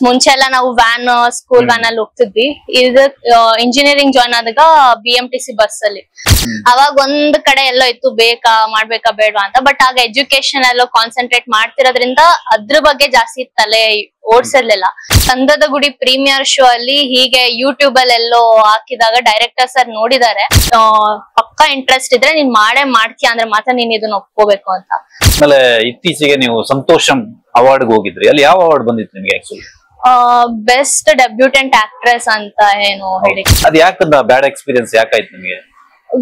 ಮುಂಚೆ ಎಲ್ಲ ನಾವು ವ್ಯಾನ್ ಸ್ಕೂಲ್ ವ್ಯಾನ್ ಅಲ್ಲಿ ಹೋಗ್ತಿದ್ವಿ. ಇದು ಇಂಜಿನಿಯರಿಂಗ್ ಜಾಯ್ನ್ ಆದಾಗ BMTC ಬಸ್ ಅಲ್ಲಿ ಅವಾಗ ಒಂದ್ ಕಡೆ ಎಲ್ಲೋ ಇತ್ತು ಮಾಡ್ಬೇಕಾ ಬೇಡವಾ ಅಂತ. ಬಟ್ ಆಗ ಎಜುಕೇಶನ್ ಎಲ್ಲೋ ಕಾನ್ಸಂಟ್ರೇಟ್ ಮಾಡ್ತಿರೋದ್ರಿಂದ ಅದ್ರ ಬಗ್ಗೆ ಜಾಸ್ತಿ ತಲೆ ಓಡ್ಸಿರ್ಲಿಲ್ಲ. ಕಂದದ ಗುಡಿ ಪ್ರೀಮಿಯರ್ ಶೋ ಅಲ್ಲಿ ಹೀಗೆ ಯೂಟ್ಯೂಬ್ ಅಲ್ಲಿ ಎಲ್ಲೋ ಹಾಕಿದಾಗ ಡೈರೆಕ್ಟರ್ ಸರ್ ನೋಡಿದಾರೆ, ಪಕ್ಕಾ ಇಂಟ್ರೆಸ್ಟ್ ಇದ್ರೆ ನೀನ್ ಮಾಡ್ತೀಯ ಅಂದ್ರೆ ಮಾತ್ರ ನೀನ್ ಇದನ್ನ ಒಪ್ಕೋಬೇಕು ಅಂತ. ಆಮೇಲೆ ಇತ್ತೀಚೆಗೆ ನೀವು ಸಂತೋಷಂ ಅವಾರ್ಡ್ ಹೋಗಿದ್ರಿ, ಅಲ್ಲಿ ಯಾವ ಅವಾರ್ಡ್ ಬಂದಿತ್ತು ನಿಮ್ಗೆ? ಆಕ್ಚುಲಿ ಬೆಸ್ಟ್ ಡೆಬ್ಯೂಟೆಂಟ್ ಆಕ್ಟ್ರೆಸ್ ಅಂತ ಏನು ಹೇಳಿ. ಅದ್ ಯಾಕಂದ ಬ್ಯಾಡ್ ಎಕ್ಸ್ಪೀರಿಯನ್ಸ್ ಯಾಕಾಯ್ತು ನಿಮ್ಗೆ?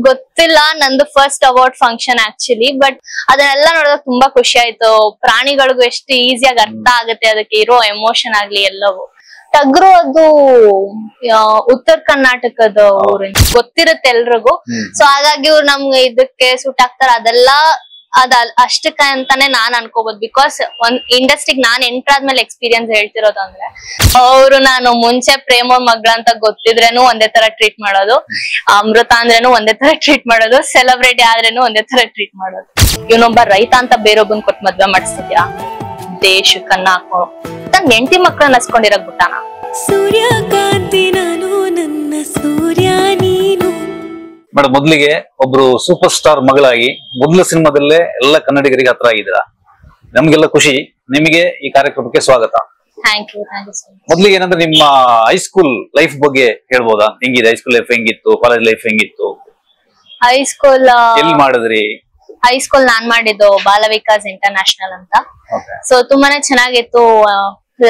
ಗೊತ್ತಿಲ್ಲ, ನಂದು first award function actually. But ಅದನ್ನೆಲ್ಲ ನೋಡಿದಾಗ ತುಂಬಾ ಖುಷಿ ಆಯ್ತು. ಪ್ರಾಣಿಗಳಿಗೂ ಎಷ್ಟು ಈಸಿಯಾಗಿ ಅರ್ಥ ಆಗುತ್ತೆ ಅದಕ್ಕೆ ಇರೋ ಎಮೋಷನ್ ಆಗ್ಲಿ ಎಲ್ಲವೂ. ಟಗ್ರು ಅದು ಉತ್ತರ ಕರ್ನಾಟಕದ ಊರಿನ ಗೊತ್ತಿರುತ್ತೆ ಎಲ್ರಿಗೂ. ಸೊ ಹಾಗಾಗಿ ಇವ್ರು ನಮ್ಗೆ ಇದಕ್ಕೆ ಸೂಟ್ ಆಗ್ತಾರ. ಅದೆಲ್ಲ ಅಷ್ಟಕ್ಕೆ ಅಂತಾನೆ ನಾನ್ ಅನ್ಕೋಬಹುದು. ಬಿಕಾಸ್ ಒಂದ್ ಇಂಡಸ್ಟ್ರಿಗೆ ನಾನ್ ಎಂಟರ್ ಆದ್ಮೇಲೆ ಎಕ್ಸ್ಪೀರಿಯನ್ಸ್ ಹೇಳ್ತಿರೋದು ಅಂದ್ರೆ ಅವ್ರು ನಾನು ಮುಂಚೆ ಪ್ರೇಮ ಮಗಳ ಅಂತ ಗೊತ್ತಿದ್ರೇನು ಒಂದೇ ತರ ಟ್ರೀಟ್ ಮಾಡೋದು, ಅಮೃತ ಅಂದ್ರೇನು ಒಂದೇ ತರ ಟ್ರೀಟ್ ಮಾಡೋದು, ಸೆಲೆಬ್ರಿಟಿ ಆದ್ರೇನು ಒಂದೇ ತರ ಟ್ರೀಟ್ ಮಾಡೋದು. ಇವನೊಬ್ಬ ರೈತ ಅಂತ ಬೇರೊಬ್ಬನ್ ಕೊಟ್ಟು ಮದ್ವೆ ಮಾಡಿಸ್ತಿದ್ಯಾ? ದೇಶಕ್ಕನ್ನ ಹಾಕೋ ತನ್ನ ಹೆಂಡತಿ ಮಕ್ಕಳನ್ನ ಹಸ್ಕೊಂಡಿರಕ್ ಬಿಟ್ಟಾನ. ಸೂರ್ಯಕಾಂತಿ ನಾನು ನನ್ನ ಸೂರ್ಯ ನೀನು. ಮೇಡಮ್, ಮೊದ್ಲಿಗೆ ಒಬ್ರು ಸೂಪರ್ ಸ್ಟಾರ್ ಮಗಳಾಗಿ ಮೊದಲ ಸಿನಿಮಾದಲ್ಲೇ ಎಲ್ಲ ಕನ್ನಡಿಗರಿಗೆ ಹತ್ರ ಆಗಿದ್ದೀರಾ, ನಮ್ಗೆಲ್ಲ ಖುಷಿ. ನಿಮಗೆ ಈ ಕಾರ್ಯಕ್ರಮಕ್ಕೆ ಸ್ವಾಗತ. Thank you so much. ಮೊದ್ಲಿಗೆ ಏನಂದ್ರೆ ನಿಮ್ಮ ಹೈಸ್ಕೂಲ್ ಲೈಫ್ ಬಗ್ಗೆ ಹೇಳ್ಬೋದಾ? ಹೆಂಗಿದೆ ಹೈಸ್ಕೂಲ್ ಲೈಫ್, ಹೆಂಗಿತ್ತು ಕಾಲೇಜ್ ಲೈಫ್, ಹೆಂಗಿತ್ತು? ಹೈಸ್ಕೂಲ್ ಎಲ್ಲಿ ಮಾಡಿದ್ರಿ? ಹೈಸ್ಕೂಲ್ ನಾನ್ ಮಾಡಿದ್ದು ಬಾಲ ವಿಕಾಸ್ ಇಂಟರ್ನ್ಯಾಷನಲ್ ಅಂತ. ಸೊ ತುಂಬಾನೇ ಚೆನ್ನಾಗಿತ್ತು.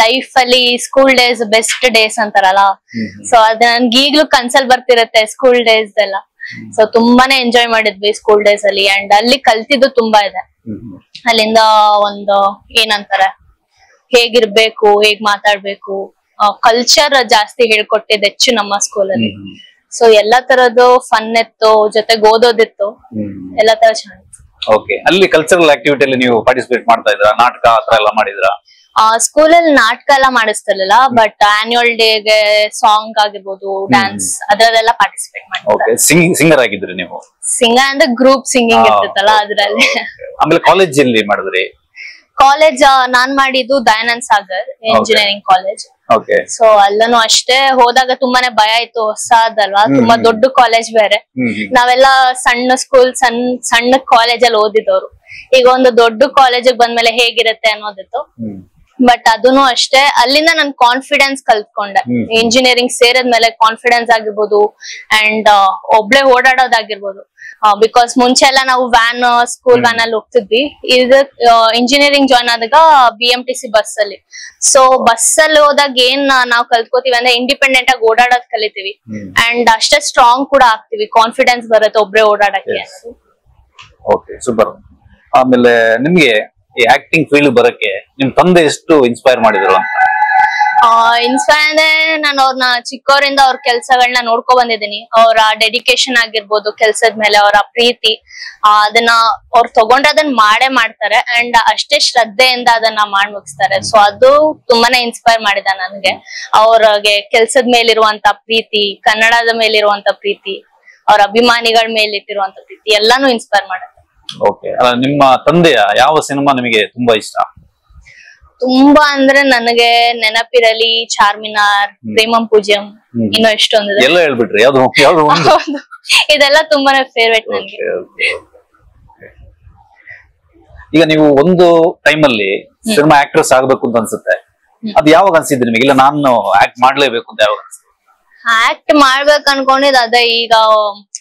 ಲೈಫ್ ಅಲ್ಲಿ ಸ್ಕೂಲ್ ಡೇಸ್ ಬೆಸ್ಟ್ ಡೇಸ್ ಅಂತಾರಲ್ಲ, ಸೊ ಅದ್ ನನ್ಗೆ ಈಗ್ಲೂ ಕನ್ಸಲ್ ಬರ್ತಿರತ್ತೆ ಸ್ಕೂಲ್ ಡೇಸ್ ಎಲ್ಲ. ಸೊ ತುಂಬಾನೇ ಎಂಜಾಯ್ ಮಾಡಿದ್ವಿ ಸ್ಕೂಲ್ ಡೇಸ್ ಅಲ್ಲಿ. ಅಂಡ್ ಅಲ್ಲಿ ಕಲ್ತಿದ್ದು ತುಂಬಾ ಇದೆ. ಅಲ್ಲಿಂದ ಒಂದು ಏನಂತಾರೆ, ಹೇಗಿರ್ಬೇಕು, ಹೇಗ್ ಮಾತಾಡ್ಬೇಕು, ಕಲ್ಚರ್ ಜಾಸ್ತಿ ಹೇಳ್ಕೊಟ್ಟಿದ್ದು ಹೆಚ್ಚು ನಮ್ಮ ಸ್ಕೂಲಲ್ಲಿ. ಸೊ ಎಲ್ಲಾ ತರದ್ದು ಫನ್ ಇತ್ತು, ಜೊತೆಗೆ ಓದೋದಿತ್ತು, ಎಲ್ಲಾ ತರ ಚೆನ್ನಾಗಿತ್ತು. ಓಕೆ, ಅಲ್ಲಿ ಕಲ್ಚರಲ್ ಆಕ್ಟಿವಿಟಿ ಅಲ್ಲಿ ನೀವು ಪಾರ್ಟಿಸಿಪೇಟ್ ಮಾಡ್ತಾ ಇದ್ರಾ? ನಾಟಕ ಆತರ ಎಲ್ಲ ಮಾಡಿದ್ರಾ? ಸ್ಕೂಲಲ್ಲಿ ನಾಟಕ ಎಲ್ಲ ಮಾಡಿಸ್ತಿರ್ಲಿಲ್ಲ, ಬಟ್ ಆನ್ಯುವಲ್ ಡೇಗೆ ಸಾಂಗ್ ಆಗಿರ್ಬೋದು, ಡ್ಯಾನ್ಸ್ ಅದ್ರಲ್ಲೆಲ್ಲ ಪಾರ್ಟಿಸಿಪೇಟ್ ಮಾಡಿದ್ದೆ. ಸಿಂಗರ್ ಆಗಿದ್ರಿ ನೀವು? ಸಿಂಗರ್ ಅಂದ್ರೆ ಗ್ರೂಪ್ ಸಿಂಗಿಂಗ್ ಇರ್ತೈತಲ್ಲ ಅದ್ರಲ್ಲಿ. ಆಮೇಲೆ ಕಾಲೇಜ್ ಎಲ್ಲಿ ಮಾಡಿದ್ರಿ? ಕಾಲೇಜ್ ನಾನ್ ಮಾಡಿದ್ದು Dayanand Sagar engineering college. So ಅಲ್ಲೂ ಅಷ್ಟೇ ಹೋದಾಗ ತುಂಬಾನೇ ಭಯ ಇತ್ತು, ಹೊಸದಲ್ವಾ, ತುಂಬಾ ದೊಡ್ಡ ಕಾಲೇಜ್ ಬೇರೆ. ನಾವೆಲ್ಲ ಸಣ್ಣ ಸ್ಕೂಲ್ ಸಣ್ಣ ಕಾಲೇಜ್ ಅಲ್ಲಿ ಓದಿದವ್ರು. ಈಗ ಒಂದು ದೊಡ್ಡ ಕಾಲೇಜಿಗೆ ಬಂದ್ಮೇಲೆ ಹೇಗಿರುತ್ತೆ ಅನ್ನೋದಿತ್ತು. ಬಟ್ ಅದನ್ನು ಅಷ್ಟೇ, ಅಲ್ಲಿಂದ ನನ್ ಕಾನ್ಫಿಡೆನ್ಸ್ ಕಲ್ತ್ಕೊಂಡೆ. ಇಂಜಿನಿಯರಿಂಗ್ ಸೇರಿದ್ಮೇಲೆ ಕಾನ್ಫಿಡೆನ್ಸ್ ಆಗಿರ್ಬೋದು ಅಂಡ್ ಒಬ್ಳೆ ಓಡಾಡೋದಾಗಿರ್ಬೋದು. ಬಿಕಾಸ್ ಮುಂಚೆ ಎಲ್ಲ ನಾವು ವ್ಯಾನ್ ಸ್ಕೂಲ್ ವ್ಯಾನ್ ಅಲ್ಲಿ ಹೋಗ್ತಿದ್ವಿ. ಇದು ಇಂಜಿನಿಯರಿಂಗ್ ಜಾಯ್ನ್ ಆದಾಗ BMTC ಬಸ್ ಅಲ್ಲಿ. ಸೊ ಬಸ್ ಅಲ್ಲಿ ಹೋದಾಗ ಏನ್ ನಾವ್ ಕಲ್ತ್ಕೋತೀವಿ ಅಂದ್ರೆ ಇಂಡಿಪೆಂಡೆಂಟ್ ಆಗಿ ಓಡಾಡೋದ್ ಕಲಿತೀವಿ. ಅಂಡ್ ಅಷ್ಟೇ ಸ್ಟ್ರಾಂಗ್ ಕೂಡ ಆಗ್ತಿವಿ, ಕಾನ್ಫಿಡೆನ್ಸ್ ಬರುತ್ತೆ ಒಬ್ರೆ ಓಡಾಡಕ್ಕೆ. Okay, super. ಆಮೇಲೆ ನಿಮ್ಗೆ ಈ ಆಕ್ಟಿಂಗ್ ಫೀಲ್ಡ್ ಬರಕ್ಕೆ ನಿಮ್ ತಂದೆ ಎಷ್ಟು ಇನ್ಸ್ಪೈರ್ ಮಾಡಿದ್ರು ಅಂತ? ಇನ್ಸ್ಪೈರ್ ಅಂದ್ರೆ ನಾನು ಅವ್ರನ್ನ ಚಿಕ್ಕವರಿಂದ ಅವ್ರ ಕೆಲ್ಸಗಳನ್ನ ನೋಡ್ಕೊ ಬಂದಿದ್ದೀನಿ. ಅವರ ಡೆಡಿಕೇಶನ್ ಆಗಿರ್ಬೋದು, ಕೆಲ್ಸದ ಮೇಲೆ ಅವರ ಪ್ರೀತಿ, ಅದನ್ನ ಅವ್ರು ತಗೊಂಡ್ರೆ ಅದನ್ನ ಮಾಡ್ತಾರೆ. ಅಂಡ್ ಅಷ್ಟೇ ಶ್ರದ್ಧೆಯಿಂದ ಅದನ್ನ ಮುಗಿಸ್ತಾರೆ. ಸೊ ಅದು ತುಂಬಾನೇ ಇನ್ಸ್ಪೈರ್ ಮಾಡಿದ ನನ್ಗೆ. ಅವ್ರಿಗೆ ಕೆಲ್ಸದ ಮೇಲಿರುವಂತ ಪ್ರೀತಿ, ಕನ್ನಡದ ಮೇಲಿರುವಂತ ಪ್ರೀತಿ, ಅವ್ರ ಅಭಿಮಾನಿಗಳ ಮೇಲೆ ಇಟ್ಟಿರುವಂತ ಪ್ರೀತಿ ಎಲ್ಲಾನು ಇನ್ಸ್ಪೈರ್ ಮಾಡುತ್ತೆ. ಓಕೆ, ನಿಮ್ಮ ತಂದೆಯ ಯಾವ ಸಿನಿಮಾ ನಿಮಗೆ ತುಂಬಾ ಇಷ್ಟ? ತುಂಬಾ ಅಂದ್ರೆ ನನಗೆ ನೆನಪಿರಲಿ, ಚಾರ್ಮಿನಾರ್, ಪ್ರೇಮಂ ಪೂಜ್ಯಂ, ಇನ್ನೂ ಎಷ್ಟೊಂದಿದೆ. ಎಲ್ಲ ಹೇಳ್ಬಿಟ್ರಿ, ಇದೆಲ್ಲ ತುಂಬಾನೇ ಫೇವ್ರೇಟ್ ನನಗೆ. ಈಗ ನೀವು ಒಂದು ಟೈಮ್ ಅಲ್ಲಿ ಸಿನಿಮಾ ಆಕ್ಟ್ರೆಸ್ ಆಗ್ಬೇಕು ಅಂತ ಅನ್ಸುತ್ತೆ, ಅದು ಯಾವಾಗ ಅನ್ಸಿದ್ರಿ ನಿಮಗೆ? ಇಲ್ಲ ನಾನು ಆಕ್ಟ್ ಮಾಡ್ಲೇಬೇಕು ಅಂತ ಯಾವಾಗ ಅನ್ಸುತ್ತೆ? ಆಕ್ಟ್ ಮಾಡ್ಬೇಕು ಅನ್ಕೊಂಡಿದ್ ಅದೇ ಈಗ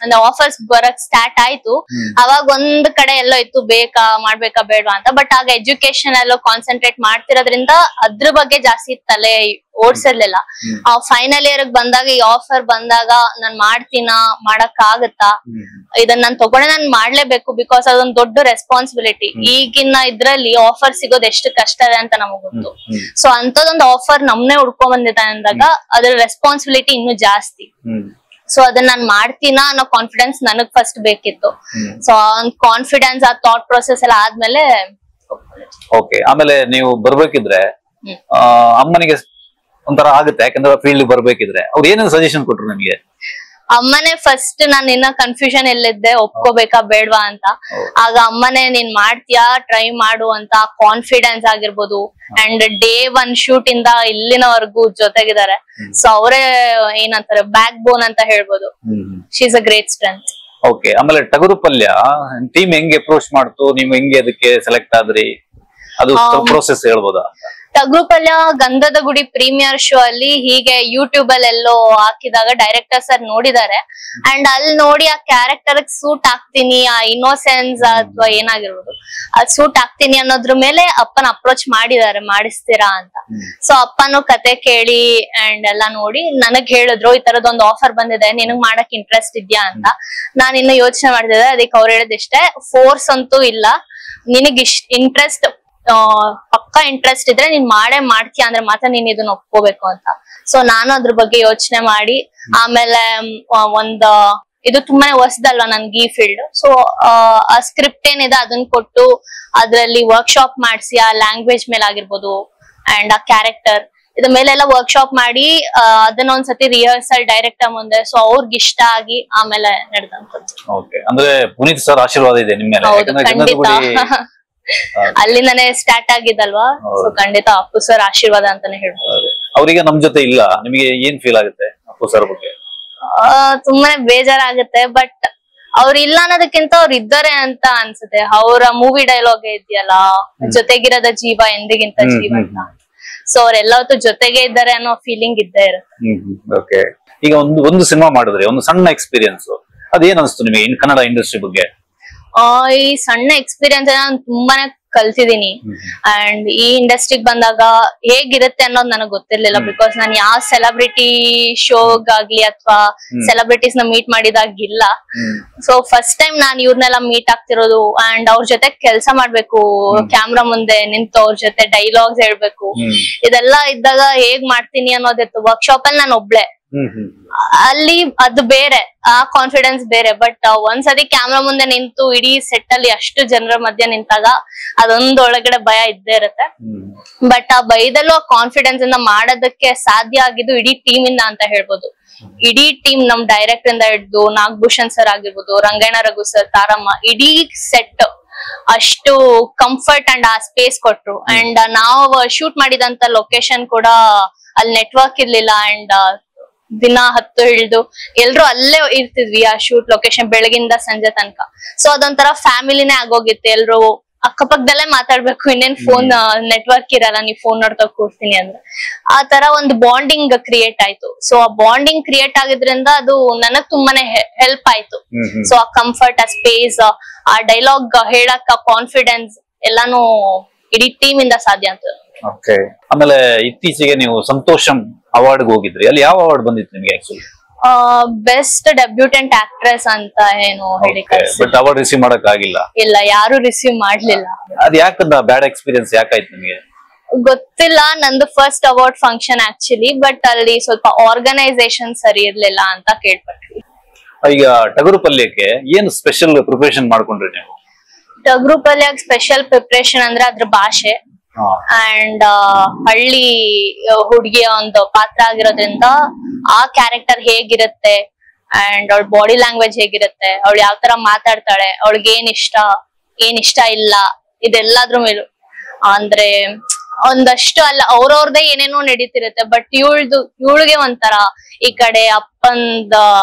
ಅಂದ್ರೆ ಆಫರ್ಸ್ ಬರಕ್ ಸ್ಟಾರ್ಟ್ ಆಯ್ತು. ಅವಾಗ ಒಂದ್ ಕಡೆ ಎಲ್ಲೋ ಇತ್ತು ಮಾಡ್ಬೇಕಾ ಬೇಡವಾ ಅಂತ. ಬಟ್ ಆಗ ಎಜುಕೇಶನ್ ಎಲ್ಲೋ ಕಾನ್ಸಂಟ್ರೇಟ್ ಮಾಡ್ತಿರೋದ್ರಿಂದ ಅದ್ರ ಬಗ್ಗೆ ಜಾಸ್ತಿ ತಲೆ ಓಡ್ಸಿರ್ಲಿಲ್ಲ. ಫೈನಲ್ ಇಯರ್ ಬಂದಾಗ ಈ ಆಫರ್ ಬಂದಾಗ ನಾನ್ ಮಾಡಕ್ ಆಗತ್ತಾ, ಇದನ್ನ ನಾನ್ ತಗೊಂಡೆ ನಾನ್ ಮಾಡ್ಲೇಬೇಕು. ಬಿಕಾಸ್ ಅದೊಂದ್ ದೊಡ್ಡ ರೆಸ್ಪಾನ್ಸಿಬಿಲಿಟಿ. ಈಗಿನ ಇದ್ರಲ್ಲಿ ಆಫರ್ ಸಿಗೋದ್ ಎಷ್ಟು ಕಷ್ಟ ಇದೆ ಅಂತ ನಮಗ್ ಗೊತ್ತು. ಸೊ ಅಂತದೊಂದು ಆಫರ್ ನಮ್ನೆ ಹುಡ್ಕೊಂಡ್ ಬಂದಿದೆ ಅಂದಾಗ ಅದ್ರ ರೆಸ್ಪಾನ್ಸಿಬಿಲಿಟಿ ಇನ್ನೂ ಜಾಸ್ತಿ. ಸೊ ಅದನ್ನ ನಾನ್ ಮಾಡ್ತೀನಾ ಅನ್ನೋ ಕಾನ್ಫಿಡೆನ್ಸ್ ನನಗ್ ಫಸ್ಟ್ ಬೇಕಿತ್ತು. ಸೊ ಕಾನ್ಫಿಡೆನ್ಸ್, ಆ ಥಾಟ್ ಪ್ರೊಸೆಸ್ ಎಲ್ಲ ಆದ್ಮೇಲೆ. ಓಕೆ, ಆಮೇಲೆ ನೀವು ಬರ್ಬೇಕಿದ್ರೆ ಅಮ್ಮನಿಗೆ ಒಂಥರ ಆಗುತ್ತೆ, ಯಾಕಂದ್ರೆ ಫೀಲ್ಡ್ ಬರ್ಬೇಕಿದ್ರೆ ಅವ್ರು ಏನೇನು ಸಜೆಷನ್ ಕೊಟ್ರು ನಿಮಗೆ? ಅಮ್ಮನೇ ಫಸ್ಟ್ ನಾನು ಇನ್ನ ಕನ್ಫ್ಯೂಷನ್ ಎಲ್ಲಿದ್ದೆ, ಒಪ್ಕೋಬೇಕಾ ಬೇಡ್ವಾ ಅಂತ. ಆಗ ಅಮ್ಮನೇ ನೀನ್ ಮಾಡ್ತೀಯಾ, ಟ್ರೈ ಮಾಡು ಅಂತ ಕಾನ್ಫಿಡೆನ್ಸ್ ಆಗಿರ್ಬೋದು. ಅಂಡ್ ಡೇ 1 ಶೂಟ್ ಇಂದ ಇಲ್ಲಿನವರೆಗೂ ಜೊತೆಗಿದ್ದಾರೆ. ಸೊ ಅವರೇ ಏನಂತಾರೆ ಬ್ಯಾಕ್ ಬೋನ್ ಅಂತ ಹೇಳ್ಬೋದು. She is a great strength. Okay, ಆಮೇಲೆ ಟಗರು ಪಲ್ಯ ಟೀಮ್ ಹೆಂಗೆ ಅಪ್ರೋಚ್ ಮಾಡ್ತು, ನೀವು ಹೆಂಗೆ ಅದಕ್ಕೆ ಸೆಲೆಕ್ಟ್ ಆದ್ರಿ, ಅದು ಪ್ರೋಸೆಸ್ ಹೇಳ್ಬೋದಾ? ಟಗರು ಪಲ್ಯ ಗಂಧದ ಗುಡಿ ಪ್ರೀಮಿಯರ್ ಶೋ ಅಲ್ಲಿ ಹೀಗೆ ಯೂಟ್ಯೂಬ್ ಅಲ್ಲಿ ಎಲ್ಲೋ ಹಾಕಿದಾಗ ಡೈರೆಕ್ಟರ್ ಸರ್ ನೋಡಿದ್ದಾರೆ. ಅಂಡ್ ಅಲ್ಲಿ ನೋಡಿ ಆ ಕ್ಯಾರೆಕ್ಟರ್ ಸೂಟ್ ಆಗ್ತೀನಿ, ಆ ಇನ್ನೋಸೆನ್ಸ್ ಅಥವಾ ಏನಾಗಿರ್ಬೋದು ಅದ್ ಸೂಟ್ ಆಗ್ತೀನಿ ಅನ್ನೋದ್ರ ಮೇಲೆ ಅಪ್ಪನ ಅಪ್ರೋಚ್ ಮಾಡಿದ್ದಾರೆ, ಮಾಡಿಸ್ತೀರಾ ಅಂತ. ಸೊ ಅಪ್ಪನು ಕತೆ ಕೇಳಿ ಅಂಡ್ ಎಲ್ಲಾ ನೋಡಿ ನನಗ್ ಹೇಳಿದ್ರು, ಈ ತರದೊಂದು ಆಫರ್ ಬಂದಿದೆ, ನಿನಗ್ ಮಾಡಕ್ ಇಂಟ್ರೆಸ್ಟ್ ಇದ್ಯಾ ಅಂತ. ನಾನ್ ಇನ್ನು ಯೋಚನೆ ಮಾಡ್ತಿದ್ದೆ. ಅದಕ್ಕೆ ಅವ್ರು ಹೇಳಿದಿಷ್ಟೇ, ಫೋರ್ಸ್ ಅಂತೂ ಇಲ್ಲ, ನಿನಗ್ ಇಂಟ್ರೆಸ್ಟ್ ಪಕ್ಕಾ ಇಂಟ್ರೆಸ್ಟ್ ಇದ್ರೆ ನೀನ್ ಮಾಡ್ತೀಯ ಅಂದ್ರೆ ಮಾತ್ರ ನೀನ್ ಇದನ್ನ ಒಪ್ಕೋಬೇಕು ಅಂತ. ಸೊ ನಾನು ಅದ್ರ ಬಗ್ಗೆ ಯೋಚನೆ ಮಾಡಿ ಆಮೇಲೆ ಇದು ತುಂಬಾನೇ ಹೊಸದಲ್ವಾ ನನ್ಗೆ ಈ ಫೀಲ್ಡ್. ಸೊ ಆ ಸ್ಕ್ರಿಪ್ಟ್ ಏನಿದೆ ಅದನ್ನ ಕೊಟ್ಟು ಅದ್ರಲ್ಲಿ ವರ್ಕ್ಶಾಪ್ ಮಾಡಿಸಿ ಆ ಲ್ಯಾಂಗ್ವೇಜ್ ಮೇಲೆ ಆಗಿರ್ಬೋದು ಅಂಡ್ ಆ ಕ್ಯಾರೆಕ್ಟರ್ ಇದ್ರ ಮೇಲೆಲ್ಲ ವರ್ಕ್ಶಾಪ್ ಮಾಡಿ ಅದನ್ನ ಒಂದ್ಸತಿ ರಿಹರ್ಸಲ್ ಡೈರೆಕ್ಟರ್ ಮುಂದೆ. ಸೊ ಅವ್ರಿಗೆ ಇಷ್ಟ ಆಗಿ ಆಮೇಲೆ ನಡೆದಂಥದ್ದು. ಅಂದ್ರೆ ಪುನೀತ್ ಸರ್ ಆಶೀರ್ವಾದ ಇದೆ ನಿಮ್ಮ ಮೇಲೆ? ಹೌದು, ಖಂಡಿತ. ಅಲ್ಲಿಂದಾನೇ ಸ್ಟಾರ್ಟ್ ಆಗಿದ್ದಲ್ವಾ. ಸೊ ಖಂಡಿತ ಅಪ್ಪು ಸರ್ ಆಶೀರ್ವಾದ ಅಂತಾನೆ ಹೇಳ್ಬೋದು. ಅವ್ರಿಗೆ ನಮ್ ಜೊತೆ ಇಲ್ಲ, ನಿಮಗೆ ಏನ್ ಫೀಲ್ ಆಗುತ್ತೆ ಅಪ್ಪು ಸರ್ ಬಗ್ಗೆ? ತುಂಬಾನೇ ಬೇಜಾರಾಗುತ್ತೆ. ಬಟ್ ಅವ್ರ ಇಲ್ಲ ಅನ್ನೋದಕ್ಕಿಂತ ಅವ್ರು ಇದ್ದಾರೆ ಅಂತ ಅನ್ಸುತ್ತೆ. ಅವರ ಮೂವಿ ಡೈಲಾಗ್ ಇದೆಯಲ್ಲ, ಜೊತೆಗಿರದ ಜೀವ ಎಂದಿಗಿಂತ ಜೀವ ಅಂತ. ಸೊ ಅವ್ರೆಲ್ಲವತ್ತು ಜೊತೆಗೆ ಇದ್ದಾರೆ ಅನ್ನೋ ಫೀಲಿಂಗ್ ಇದ್ದೇ ಇರುತ್ತೆ. ಈಗ ಒಂದು ಸಿನಿಮಾ ಮಾಡಿದ್ರೆ ಒಂದು ಸಣ್ಣ ಎಕ್ಸ್ಪೀರಿಯನ್ಸ್, ಅದೇನ್ ಅನ್ಸ್ತು ನಿಮಗೆ ಇನ್ ಕನ್ನಡ ಇಂಡಸ್ಟ್ರಿ ಬಗ್ಗೆ? ಈ ಸಣ್ಣ ಎಕ್ಸ್ಪೀರಿಯನ್ಸ್ ನಾನು ತುಂಬಾನೇ ಕಲ್ತಿದೀನಿ. ಅಂಡ್ ಈ ಇಂಡಸ್ಟ್ರಿಗೆ ಬಂದಾಗ ಹೇಗಿರುತ್ತೆ ಅನ್ನೋದು ನನಗೆ ಗೊತ್ತಿರ್ಲಿಲ್ಲ. ಬಿಕಾಸ್ ನಾನು ಯಾವ ಸೆಲೆಬ್ರಿಟಿ ಶೋಗಾಗ್ಲಿ ಅಥವಾ ಸೆಲೆಬ್ರಿಟೀಸ್ ನ ಮೀಟ್ ಮಾಡಿದಾಗಿಲ್ಲ. ಸೊ ಫಸ್ಟ್ ಟೈಮ್ ನಾನು ಇವ್ರನ್ನೆಲ್ಲ ಮೀಟ್ ಆಗ್ತಿರೋದು ಅಂಡ್ ಅವ್ರ ಜೊತೆ ಕೆಲಸ ಮಾಡ್ಬೇಕು, ಕ್ಯಾಮ್ರಾ ಮುಂದೆ ನಿಂತು ಅವ್ರ ಜೊತೆ ಡೈಲಾಗ್ಸ್ ಹೇಳ್ಬೇಕು, ಇದೆಲ್ಲ ಇದ್ದಾಗ ಹೇಗ್ ಮಾಡ್ತೀನಿ ಅನ್ನೋದಿತ್ತು. ವರ್ಕ್ಶಾಪ್ ಅಲ್ಲಿ ನಾನು ಒಬ್ಳೆ, ಅಲ್ಲಿ ಅದು ಬೇರೆ, ಆ ಕಾನ್ಫಿಡೆನ್ಸ್ ಬೇರೆ. ಬಟ್ ಒಂದ್ಸತಿ ಕ್ಯಾಮ್ರಾ ಮುಂದೆ ನಿಂತು ಇಡೀ ಸೆಟ್ ಅಲ್ಲಿ ಅಷ್ಟು ಜನರ ಮಧ್ಯೆ ನಿಂತಾಗ ಅದೊಂದು ಒಳಗಡೆ ಭಯ ಇದ್ದೇ ಇರುತ್ತೆ. ಬಟ್ ಆ ಭಯದಲ್ಲೂ ಆ ಕಾನ್ಫಿಡೆನ್ಸ್ ಇಂದ ಮಾಡೋದಕ್ಕೆ ಸಾಧ್ಯ ಆಗಿದ್ದು ಇಡೀ ಟೀಮ್ ಇಂದ ಅಂತ ಹೇಳ್ಬೋದು. ಇಡೀ ಟೀಮ್, ನಮ್ ಡೈರೆಕ್ಟರ್ ಇಂದ ಹಿಡಿದು ನಾಗಭೂಷಣ್ ಸರ್ ಆಗಿರ್ಬೋದು, ರಂಗಾಯಣ ರಘು ಸರ್, ತಾರಮ್ಮ, ಇಡೀ ಸೆಟ್ ಅಷ್ಟು ಕಂಫರ್ಟ್ ಅಂಡ್ ಆ ಸ್ಪೇಸ್ ಕೊಟ್ರು. ಅಂಡ್ ನಾವು ಶೂಟ್ ಮಾಡಿದಂತ ಲೊಕೇಶನ್ ಕೂಡ ಅಲ್ಲಿ ನೆಟ್ವರ್ಕ್ ಇರ್ಲಿಲ್ಲ. ಅಂಡ್ ದಿನ 10 ಇಳಿದು ಎಲ್ರು ಅಲ್ಲೇ ಇರ್ತಿದ್ವಿ ಆ ಶೂಟ್ ಲೊಕೇಶನ್ ಬೆಳಗಿಂದ ಸಂಜೆ ತನಕ. ಸೊ ಅದೊಂಥರ ಫ್ಯಾಮಿಲಿನೇ ಆಗೋಗಿತ್ತು. ಎಲ್ರು ಅಕ್ಕಪಕ್ಕದಲ್ಲೇ ಮಾತಾಡ್ಬೇಕು, ಇನ್ನೇನ್ ಫೋನ್ ನೆಟ್ವರ್ಕ್ ಇರಲ್ಲ, ನೀವ್ ಫೋನ್ ನೋಡ್ತಾ ಕೂರ್ತೀನಿ ಅಂದ್ರೆ. ಆ ತರ ಒಂದು ಬಾಂಡಿಂಗ್ ಕ್ರಿಯೇಟ್ ಆಯ್ತು. ಸೊ ಆ ಬಾಂಡಿಂಗ್ ಕ್ರಿಯೇಟ್ ಆಗಿದ್ರಿಂದ ಅದು ನನಗ್ ತುಂಬಾನೇ ಹೆಲ್ಪ್ ಆಯ್ತು. ಸೊ ಆ ಕಂಫರ್ಟ್, ಆ ಸ್ಪೇಸ್, ಆ ಡೈಲಾಗ್ ಹೇಳಕ್ ಕಾನ್ಫಿಡೆನ್ಸ್ ಎಲ್ಲಾನು ಇಡೀ ಟೀಮ್ ಇಂದ ಸಾಧ್ಯ ಅಂತ. ಆಮೇಲೆ ಇತ್ತೀಚೆಗೆ ನೀವು ಸಂತೋಷಂ ಅವಾರ್ಡ್ ಹೋಗಿದ್ರಿ, ಅಲ್ಲಿ ಯಾವ ಅವಾರ್ಡ್ ಬಂದಿತ್ತು ನಿಮಗೆ? ಆಕ್ಚುಲಿ ಬೆಸ್ಟ್ ಡೆಬ್ಯೂಟೆಂಟ್ ಆಕ್ಟ್ರೆಸ್ ಅಂತ ಏನು ಹೇಳಿ, ಬಟ್ ಅವಾರ್ಡ್ ರಿಸೀವ್ ಮಾಡಕ್ ಆಗಿಲ್ಲ. ಇಲ್ಲ, ಯಾರು ರಿಸೀವ್ ಮಾಡ್ಲಿಲ್ಲ. ಅದ್ ಯಾಕಂದ ಬ್ಯಾಡ್ ಎಕ್ಸ್ಪೀರಿಯನ್ಸ್ ಯಾಕಾಯ್ತು ನಿಮಗೆ? ಗೊತ್ತಿಲ್ಲ. ನಂದು first award function actually, but ಅಲ್ಲಿ ಸ್ವಲ್ಪ ಆರ್ಗನೈಸೇಷನ್ ಸರಿ ಇರ್ಲಿಲ್ಲ ಅಂತ ಕೇಳ್ಪಟ್ವಿ. ಈಗ ಟಗರು ಪಲ್ಯಕ್ಕೆ ಏನು ಸ್ಪೆಷಲ್ ಪ್ರಿಪರೇಷನ್ ಮಾಡ್ಕೊಂಡ್ರಿ ನೀವು? ಟಗರು ಪಲ್ಯಕ್ಕೆ ಸ್ಪೆಷಲ್ ಪ್ರಿಪರೇಷನ್ ಅಂದ್ರೆ ಅದ್ರ ಭಾಷೆ ಅಂಡ್ ಹಳ್ಳಿ ಹುಡುಗಿಯ ಒಂದು ಪಾತ್ರ ಆಗಿರೋದ್ರಿಂದ ಆ ಕ್ಯಾರೆಕ್ಟರ್ ಹೇಗಿರುತ್ತೆ ಅಂಡ್ ಅವಳ ಬಾಡಿ ಲ್ಯಾಂಗ್ವೇಜ್ ಹೇಗಿರುತ್ತೆ, ಅವಳು ಯಾವ ತರ ಮಾತಾಡ್ತಾಳೆ, ಅವಳಿಗೆ ಏನ್ ಇಷ್ಟ ಇಲ್ಲ, ಇದೆಲ್ಲದ್ರ ಮೇಲೂ ಅಂದ್ರೆ ಒಂದಷ್ಟು ಅಲ್ಲ, ಅವ್ರವ್ರದೇ ಏನೇನೋ ನಡೀತಿರುತ್ತೆ. ಬಟ್ ಇವಳಿಗೆ ಒಂಥರ ಈ ಕಡೆ ಅಪ್ಪಂದ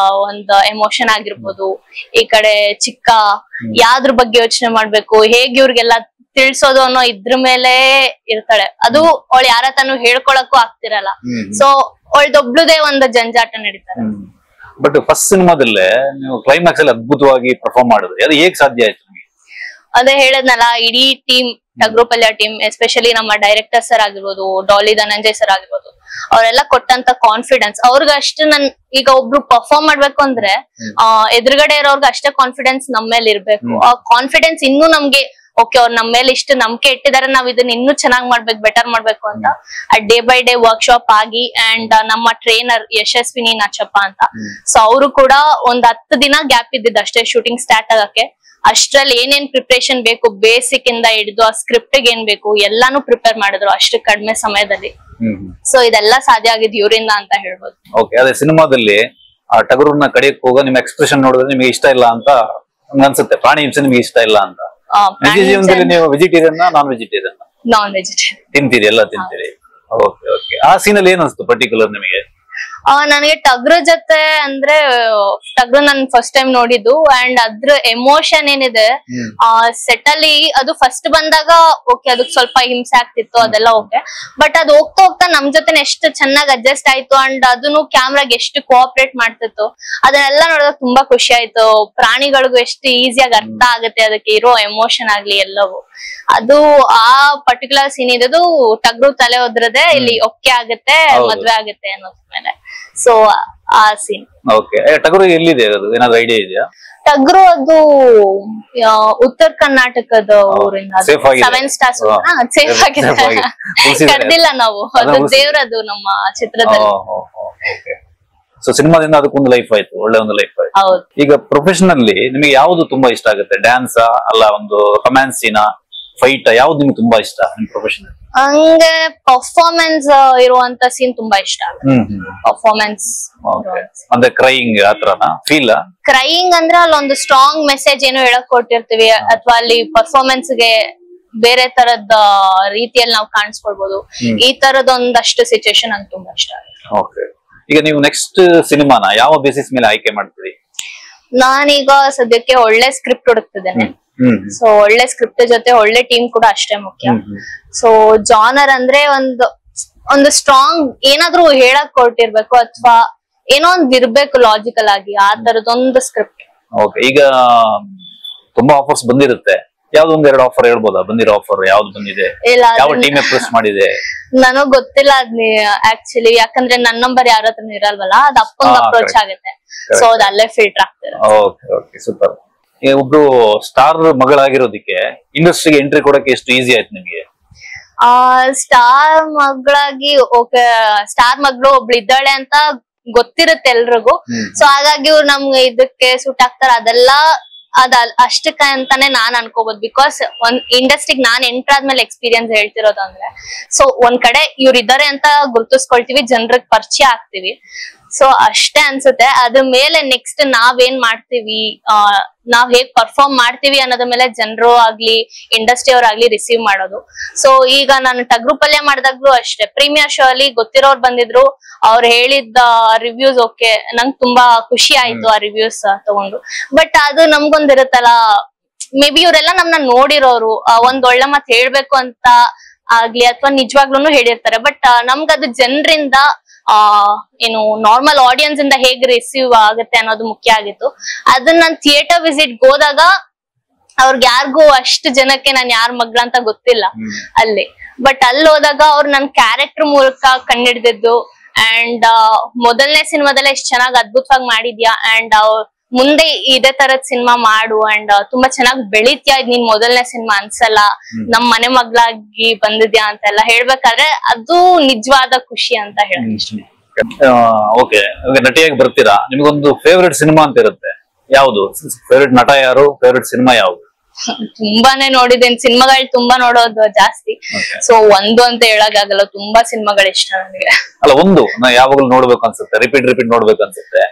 ಒಂದು ಎಮೋಷನ್ ಆಗಿರ್ಬೋದು, ಈ ಕಡೆ ಚಿಕ್ಕ ಯಾವ್ದ್ರ ಬಗ್ಗೆ ಯೋಚನೆ ಮಾಡ್ಬೇಕು, ಹೇಗ್ ಇವ್ರಿಗೆಲ್ಲ ತಿಳ್ಸೋದು ಅನ್ನೋ ಇದ್ರ ಮೇಲೆ ಇರ್ತಾಳೆ. ಅದು ಅವಳು ಯಾರ ತಾನು ಹೇಳ್ಕೊಳಕ್ಕೂ ಆಗ್ತಿರಲ್ಲ. ಸೊ ಅವಳ್ದೊಬ್ಳುದೇ ಒಂದು ಜಂಜಾಟ ನಡೀತಾರೆ. ಬಟ್ ಫಸ್ಟ್ ಸಿನಿಮಾದಲ್ಲೇ ನೀವು ಕ್ಲೈಮ್ಯಾಕ್ಸ್ ಅಲ್ಲಿ ಅದ್ಭುತವಾಗಿ ಪರ್ಫಾರ್ಮ್ ಮಾಡಿದ್ರಿ, ಅದು ಹೇಗ್ ಸಾಧ್ಯ ಆಯ್ತು? ಅದೇ ಹೇಳದ್ನಲ್ಲ, ಇಡೀ ಟೀಮ್, ಟಗರು ಪಲ್ಯ ಟೀಮ್, ಎಸ್ಪೆಷಲಿ ನಮ್ಮ ಡೈರೆಕ್ಟರ್ ಸರ್ ಆಗಿರ್ಬೋದು, ಡಾಲಿ ಧನಂಜಯ್ ಸರ್ ಆಗಿರ್ಬೋದು, ಅವರೆಲ್ಲ ಕೊಟ್ಟಂತ ಕಾನ್ಫಿಡೆನ್ಸ್ ಅವ್ರಿಗೆ ಅಷ್ಟು. ಈಗ ಒಬ್ರು ಪರ್ಫಾರ್ಮ್ ಮಾಡ್ಬೇಕು ಅಂದ್ರೆ ಎದುರುಗಡೆ ಇರೋರ್ಗೆ ಅಷ್ಟೇ ಕಾನ್ಫಿಡೆನ್ಸ್ ನಮ್ಮ ಮೇಲೆ ಇರ್ಬೇಕು. ಆ ಕಾನ್ಫಿಡೆನ್ಸ್ ಇನ್ನೂ ನಮ್ಗೆ ಓಕೆ, ಅವ್ರು ನಮ್ಮ ಮೇಲೆ ಇಷ್ಟು ನಂಬಿಕೆ ಇಟ್ಟಿದ್ದಾರೆ, ನಾವ್ ಇದನ್ನ ಇನ್ನೂ ಚೆನ್ನಾಗ್ ಮಾಡ್ಬೇಕು, ಬೆಟರ್ ಮಾಡ್ಬೇಕು ಅಂತ ಡೇ ಬೈ ಡೇ ವರ್ಕ್ಶಾಪ್ ಆಗಿ. ಅಂಡ್ ನಮ್ಮ ಟ್ರೈನರ್ ಯಶಸ್ವಿನಿ ನಾಚಪ್ಪ ಅಂತ, ಸೊ ಅವರು ಕೂಡ ಒಂದ್ 10 ದಿನ ಗ್ಯಾಪ್ ಇದ್ದಿದ್ದು ಅಷ್ಟೇ ಶೂಟಿಂಗ್ ಸ್ಟಾರ್ಟ್ ಆಗಕ್ಕೆ. ಅಷ್ಟ್ರಲ್ಲಿ ಏನೇನ್ ಪ್ರಿಪರೇಷನ್ ಬೇಕು, ಬೇಸಿಕ್ ಇಂದ ಹಿಡಿದು ಆ ಸ್ಕ್ರಿಪ್ಟ್ ಏನ್ ಬೇಕು ಎಲ್ಲಾನು ಪ್ರಿಪೇರ್ ಮಾಡಿದ್ರು ಅಷ್ಟು ಕಡಿಮೆ ಸಮಯದಲ್ಲಿ. ಸೊ ಇದೆಲ್ಲ ಸಾಧ್ಯ ಆಗಿದ್ ಇವರಿಂದ ಅಂತ ಹೇಳ್ಬೋದು. ಓಕೆ, ಅದೇ ಸಿನಿಮಾದಲ್ಲಿ ಆ ಟಗರನ್ನ ಕಡಿಯಕ್ ಹೋಗ ನಿಮ್ ಎಕ್ಸ್ಪ್ರೆಷನ್ ನೋಡಿದ್ರೆ ನಿಮಗೆ ಇಷ್ಟ ಇಲ್ಲ ಅಂತ ಅನ್ಸುತ್ತೆ, ಪ್ರಾಣಿ ಹಿಂಸೆ ನಿಮ್ಗೆ ಇಷ್ಟ ಇಲ್ಲ ಅಂತ. ನಿಜ ಜೀವನದಲ್ಲಿ ನೀವು vegetarian non vegetarian? Non vegetarian. ತಿಂತೀರಿ, ಎಲ್ಲ ತಿಂತೀರಿ. Okay okay. ಆ ಸೀನಲ್ಲಿ ಏನ್ ಅನ್ಸ್ತು ಪರ್ಟಿಕ್ಯುಲರ್ ನಿಮಗೆ? ನನಗೆ ಟಗ್ರ ಜೊತೆ ಅಂದ್ರೆ ಟಗ್ರ ನನ್ ಫಸ್ಟ್ ಟೈಮ್ ನೋಡಿದ್ದು ಅಂಡ್ ಅದ್ರ ಎಮೋಷನ್ ಏನಿದೆ ಸೆಟ್ ಅಲ್ಲಿ ಅದು ಫಸ್ಟ್ ಬಂದಾಗ ಓಕೆ ಅದಕ್ಕೆ ಸ್ವಲ್ಪ ಹಿಂಸೆ ಆಗ್ತಿತ್ತು ಅದೆಲ್ಲ ಓಕೆ, ಬಟ್ ಅದು ಹೋಗ್ತಾ ಹೋಗ್ತಾ ನಮ್ ಜೊತೆ ಎಷ್ಟು ಚೆನ್ನಾಗಿ ಅಡ್ಜಸ್ಟ್ ಆಯ್ತು ಅಂಡ್ ಅದನ್ನು ಕ್ಯಾಮ್ರಾಗೆ ಎಷ್ಟು ಕೋಆಪರೇಟ್ ಮಾಡ್ತಿತ್ತು ಅದನ್ನೆಲ್ಲ ನೋಡಿದಾಗ ತುಂಬಾ ಖುಷಿ ಆಯ್ತು. ಪ್ರಾಣಿಗಳಿಗೂ ಎಷ್ಟು ಈಸಿಯಾಗಿ ಅರ್ಥ ಆಗುತ್ತೆ ಅದಕ್ಕೆ ಇರೋ ಎಮೋಷನ್ ಆಗ್ಲಿ ಎಲ್ಲವೂ. ಅದು ಆ ಪರ್ಟಿಕ್ಯುಲರ್ ಸೀನ್ ಇದ್ದು ಟಗ್ರು ತಲೆ ಹೋದ್ರದೆ ಇಲ್ಲಿ ಒಕ್ಕೆ ಆಗುತ್ತೆ ಮದ್ವೆ ಆಗುತ್ತೆ ಅನ್ನೋದ್ ಮೇಲೆ. ಸೊ ಆ ಸೀನ್. ಓಕೆ. ಟಗರು ಎಲ್ಲಿದೆ ಅದು ಏನಾದ್ರು ಐಡಿಯಾ ಇದೆಯಾ? ಟಗ್ರು ಅದು ಉತ್ತರ ಕರ್ನಾಟಕದ ಊರಿಂದ 7 ಸ್ಟಾರ್ಸ್ ಸೇಫ್ ಆಗಿದೆ, ಕರ್ದಿಲ್ಲ ನಾವು. ಅದು ದೇವ್ರದು ನಮ್ಮ ಚಿತ್ರದಲ್ಲಿ. ಸೊ ಸಿನಿಮಾದಿಂದ ಅದಕ್ಕೊಂದು ಲೈಫ್ ಆಯ್ತು, ಒಳ್ಳೆ ಒಂದು ಲೈಫ್ ಆಯ್ತು. ಹೌದು. ಈಗ ಪ್ರೊಫೆಷನಲ್ಲಿ ನಿಮಗೆ ಯಾವ್ದು ತುಂಬಾ ಇಷ್ಟ ಆಗುತ್ತೆ? ಡ್ಯಾನ್ಸ್ ಅಲ್ಲ ಒಂದು ರೊಮ್ಯಾನ್ಸ್ ಸೀನಾ, ಫೈಟ್, ಯಾವ್ದು ನಿಮ್ಗೆ ತುಂಬಾ ಇಷ್ಟ ನಿಮ್ ಪ್ರೊಫೆಷನ್? ಹಂಗೆ ಪರ್ಫಾರ್ಮೆನ್ಸ್ ಇರುವಂತ ಸೀನ್ ತುಂಬಾ ಇಷ್ಟ. ಪರ್ಫಾರ್ಮೆನ್ಸ್ ಅಂದ್ರೆ ಕ್ರೈಯಿಂಗ್ ಆತರನ ಫೀಲ್? ಕ್ರೈಯಿಂಗ್ ಅಂದ್ರೆ ಅಲ್ಲೊಂದು ಸ್ಟ್ರಾಂಗ್ ಮೆಸೇಜ್ ಏನೋ ಹೇಳಕ್ ಕೊಟ್ಟಿರ್ತೀವಿ ಅಥವಾ ಅಲ್ಲಿ ಪರ್ಫಾರ್ಮೆನ್ಸ್ ಗೆ ಬೇರೆ ತರದ ರೀತಿಯಲ್ಲಿ ನಾವು ಕಾಣಿಸ್ಕೊಳ್ಬಹುದು. ಈ ತರದ ಒಂದಷ್ಟು ಸಿಚುಯೇಷನ್ ನಂಗೆ ತುಂಬಾ ಇಷ್ಟ. ಓಕೆ. ಈಗ ನೀವು ನೆಕ್ಸ್ಟ್ ಸಿನಿಮಾನ ಯಾವ ಬೇಸಿಸ್ ಮೇಲೆ ಆಯ್ಕೆ ಮಾಡ್ತೀರಿ? ನಾನೀಗ ಸದ್ಯಕ್ಕೆ ಒಳ್ಳೆ ಸ್ಕ್ರಿಪ್ಟ್ ಹುಡುಕ್ತಿದ್ದೇನೆ. ಸೊ ಒಳ್ಳೆ ಸ್ಕ್ರಿಪ್ಟ್ ಜೊತೆ ಒಳ್ಳೆ ಟೀಮ್ ಕೂಡ ಅಷ್ಟೇ ಮುಖ್ಯ. ಸೊ ಜಾನರ್ ಅಂದ್ರೆ ಒಂದು ಸ್ಟ್ರಾಂಗ್ ಏನಾದ್ರೂ ಹೇಳಕ್ ಕೊಟ್ಟಿರ್ಬೇಕು ಅಥವಾ ಏನೋ ಒಂದ್ ಇರ್ಬೇಕು ಲಾಜಿಕಲ್ ಆಗಿ, ಆ ತರದೊಂದು ಸ್ಕ್ರಿಪ್ಟ್. ಓಕೆ. ಈಗ ತುಂಬಾ ಆಫರ್ಸ್ ಬಂದಿರುತ್ತೆ, ಯಾವ್ದೊಂದ್ 2 ಆಫರ್ ಹೇಳ್ಬೋದಾ? ಬಂದಿರೋ ಆಫರ್ ಯಾವ್ದು ಬಂದಿದೆ? ಯಾವ ಟೀಮ್ ಅಪ್ರೋಚ್ ಮಾಡಿದೆ? ನನಗ್ ಗೊತ್ತಿಲ್ಲ ಅದ್ ಆಕ್ಚುಲಿ, ಯಾಕಂದ್ರೆ ನನ್ನ ನಂಬರ್ ಯಾರ ಹತ್ರ ಇರಲ್ವಲ್ಲ, ಅದ್ ಅಪ್ಪಂಗ್ ಅಪ್ರೋಚ್ ಆಗುತ್ತೆ. ಸೊ ಅದ್ ಅಲ್ಲೇ ಫಿಲ್ಟರ್ ಆಗ್ತದೆ. Okay okay, super. ಒಬ್ರು ಸ್ಟಾರ್ ಮಗಳಾಗಿರೋದಕ್ಕೆ ಇಂಡಸ್ಟ್ರಿಗೆ ಎಂಟ್ರಿ ಕೊಡಕ್ಕೆ ಎಷ್ಟು ಈಸಿ ಆಯ್ತು ನಿಮ್ಗೆ? ಸ್ಟಾರ್ ಮಗಳಾಗಿ ಓಕೆ, ಸ್ಟಾರ್ ಮಗಳು ಒಬ್ಳು ಇದ್ದಾಳೆ ಅಂತ ಗೊತ್ತಿರುತ್ತೆ ಎಲ್ರಿಗೂ. ಸೊ ಹಾಗಾಗಿ ಇವ್ರು ನಮ್ಗೆ ಇದಕ್ಕೆ ಸೂಟ್ ಆಗ್ತಾರ ಅದೆಲ್ಲ ಅಷ್ಟಕ್ಕೆ ಅಂತಾನೆ ನಾನ್ ಅನ್ಕೋಬಹುದು. ಬಿಕಾಸ್ ಒಂದ್ ಇಂಡಸ್ಟ್ರಿಗೆ ನಾನ್ ಎಂಟರ್ ಆದ್ಮೇಲೆ ಎಕ್ಸ್ಪೀರಿಯನ್ಸ್ ಹೇಳ್ತಿರೋದು ಅಂದ್ರೆ, ಸೊ ಒಂದ್ ಕಡೆ ಇವ್ರು ಇದಾರೆ ಅಂತ ಗುರುತಿಸ್ಕೊಳ್ತೀವಿ, ಜನರಿಗೆ ಪರಿಚಯ ಆಗ್ತೀವಿ. ಸೊ ಅಷ್ಟೇ ಅನ್ಸುತ್ತೆ. ಅದ್ರ ಮೇಲೆ ನೆಕ್ಸ್ಟ್ ನಾವೇನ್ ಮಾಡ್ತೀವಿ, ನಾವ್ ಹೇಗ್ ಪರ್ಫಾರ್ಮ್ ಮಾಡ್ತೀವಿ ಅನ್ನೋದ್ರ ಮೇಲೆ ಜನರು ಆಗ್ಲಿ ಇಂಡಸ್ಟ್ರಿ ಅವ್ರಾಗ್ಲಿ ರಿಸೀವ್ ಮಾಡೋದು. ಸೊ ಈಗ ನಾನು ಟಗ್ರು ಪಲ್ಯ ಮಾಡಿದಾಗ್ಲೂ ಅಷ್ಟೇ, ಪ್ರೀಮಿಯರ್ ಶೋ ಅಲ್ಲಿ ಗೊತ್ತಿರೋರು ಬಂದಿದ್ರು, ಅವ್ರು ಹೇಳಿದ ರಿವ್ಯೂಸ್ ಓಕೆ, ನಂಗೆ ತುಂಬಾ ಖುಷಿ ಆಯ್ತು ಆ ರಿವ್ಯೂಸ್ ತಗೊಂಡು. ಬಟ್ ಅದು ನಮ್ಗೊಂದಿರುತ್ತಲ್ಲ, ಮೇ ಬಿ ಇವರೆಲ್ಲ ನಮ್ನ ನೋಡಿರೋರು, ಒಂದ್ ಒಳ್ಳೆ ಮಾತ್ ಹೇಳ್ಬೇಕು ಅಂತ ಆಗ್ಲಿ ಅಥವಾ ನಿಜವಾಗ್ಲೂ ಹೇಳಿರ್ತಾರೆ. ಬಟ್ ನಮ್ಗದು ಜನರಿಂದ ಏನು ನಾರ್ಮಲ್ ಆಡಿಯನ್ಸ್ ಇಂದ ಹೇಗ್ ರಿಸೀವ್ ಆಗುತ್ತೆ ಅನ್ನೋದು ಮುಖ್ಯ ಆಗಿತ್ತು. ಅದನ್ನ ನಾನು ಥಿಯೇಟರ್ ವಿಸಿಟ್ ಹೋದಾಗ ಅವ್ರಿಗೆ ಯಾರಿಗೂ ಅಷ್ಟು ಜನಕ್ಕೆ ನಾನು ಯಾರ ಮಗ್ಳ ಅಂತ ಗೊತ್ತಿಲ್ಲ ಅಲ್ಲಿ. ಬಟ್ ಅಲ್ಲಿ ಹೋದಾಗ ಅವ್ರು ನನ್ ಕ್ಯಾರೆಕ್ಟರ್ ಮೂಲಕ ಕಂಡಿಡ್ದಿದ್ದು ಅಂಡ್ ಮೊದಲನೇ ಸಿನಿಮಾದಲ್ಲೇ ಎಷ್ಟ್ ಚೆನ್ನಾಗಿ ಅದ್ಭುತವಾಗಿ ಮಾಡಿದ್ಯಾ ಅಂಡ್ ಮುಂದೆ ಇದೇ ತರದ್ ಸಿನಿಮಾ ಮಾಡು ಅಂಡ್ ತುಂಬಾ ಚೆನ್ನಾಗಿ ಬೆಳಿತ್ಯಾ, ನೀನ್ ಮೊದಲನೇ ಸಿನಿಮಾ ಅನ್ಸಲ್ಲ, ನಮ್ ಮನೆ ಮಗ್ಳಾಗಿ ಬಂದಿದ್ಯಾ ಅಂತೆಲ್ಲ ಹೇಳ್ಬೇಕಾದ್ರೆ ಅದು ನಿಜವಾದ ಖುಷಿ ಅಂತ ಹೇಳಿ. ಓಕೆ. ನಟಿಯಾಗಿ ಬರ್ತೀರಾ, ನಿಮ್ಗೊಂದು ಫೇವ್ರೆಟ್ ಸಿನಿಮಾ ಅಂತ ಇರುತ್ತೆ, ಯಾವ್ದು? ಫೇವ್ರೆಟ್ ನಟ ಯಾರು, ಫೇವ್ರೆಟ್ ಸಿನಿಮಾ ಯಾವ್ದು? ತುಂಬಾನೇ ನೋಡಿದ್ದೇನೆ, ಸಿನಿಮಾಗಳು ತುಂಬಾ ನೋಡೋದು ಜಾಸ್ತಿ. ಸೊ ಒಂದು ಅಂತ ಹೇಳಕ್ಕಾಗಲ್ಲ, ತುಂಬಾ ಸಿನಿಮಾಗಳು ಇಷ್ಟ ನನಗೆ. ಅಲ್ಲ, ಒಂದು ಯಾವಾಗಲೂ ನೋಡ್ಬೇಕು ಅನ್ಸುತ್ತೆ, ರಿಪೀಟ್ ನೋಡ್ಬೇಕು ಅನ್ಸುತ್ತೆ?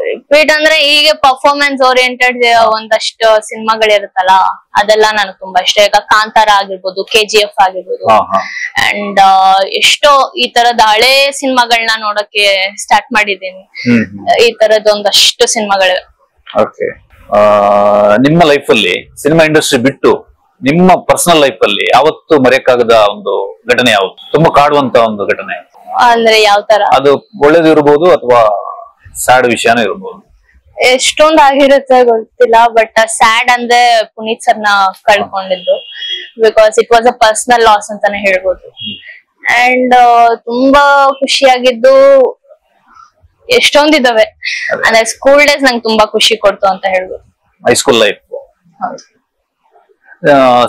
ರಿಪೀಟ್ ಅಂದ್ರೆ ಹೀಗೆ ಪರ್ಫಾರ್ಮೆನ್ಸ್ ಓರಿಯೆಂಟೆಡ್ ಒಂದಷ್ಟು ಸಿನಿಮಾಗಳಿರುತ್ತಲ್ಲ, ಅದೆಲ್ಲ ನನಗೆ ತುಂಬಾ ಇಷ್ಟ. ಈಗ ಕಾಂತಾರ ಆಗಿರ್ಬೋದು, KGF ಆಗಿರ್ಬೋದು ಅಂಡ್ ಎಷ್ಟೋ ಈ ತರದ ಹಳೆ ಸಿನಿಮಾಗಳನ್ನ ನೋಡಕ್ಕೆ ಸ್ಟಾರ್ಟ್ ಮಾಡಿದ್ದೀನಿ. ಈ ತರದ ಒಂದಷ್ಟು ಸಿನಿಮಾಗಳಿವೆ. ಓಕೆ. ನಿಮ್ಮ ಲೈಫ್ ಅಲ್ಲಿ ಸಿನಿಮಾ ಇಂಡಸ್ಟ್ರಿ ಬಿಟ್ಟು ನಿಮ್ಮ ಪರ್ಸನಲ್ ಲೈಫ್ ಅಲ್ಲಿ ಯಾವತ್ತು ಮರೆಯಕ್ಕಾಗದ ಒಂದು ಘಟನೆ ಯಾವ್ದು? ತುಂಬಾ ಕಾಡುವಂತ ಒಂದು ಘಟನೆ ಅಂದ್ರೆ ಯಾವ ತರ? ಅದು ಒಳ್ಳೇದು ಇರ್ಬೋದು ಅಥವಾ ಸ್ಯಾಡ್ ವಿಷಯನೂ ಇರ್ಬೋದು. ಎಷ್ಟೊಂದ್ ಆಗಿರುತ್ತೆ ಗೊತ್ತಿಲ್ಲ, ಬಟ್ ಸ್ಯಾಡ್ ಅಂದ್ರೆ ಪುನೀತ್ ಸರ್ನ ಕಳ್ಕೊಂಡಿದ್ದು. Because it was a personal loss ಅಂತಾನೆ ಹೇಳ್ಬೋದು. ಅಂಡ್ ತುಂಬಾ ಖುಷಿಯಾಗಿದ್ದು ಎಷ್ಟೊಂದಿದಾವೆ. ಅಂದ್ರೆ ಸ್ಕೂಲ್ ಡೇಸ್ ನಂಗೆ ತುಂಬಾ ಖುಷಿ ಕೊಡ್ತು ಅಂತ ಹೇಳ್ಬೋದು. High school life.